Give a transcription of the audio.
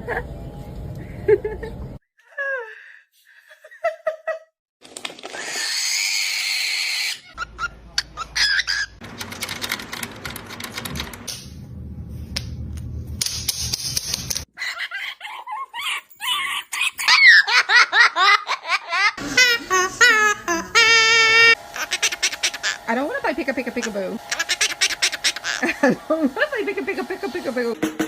I don't want to play pick a boo. I don't want to play pick a boo.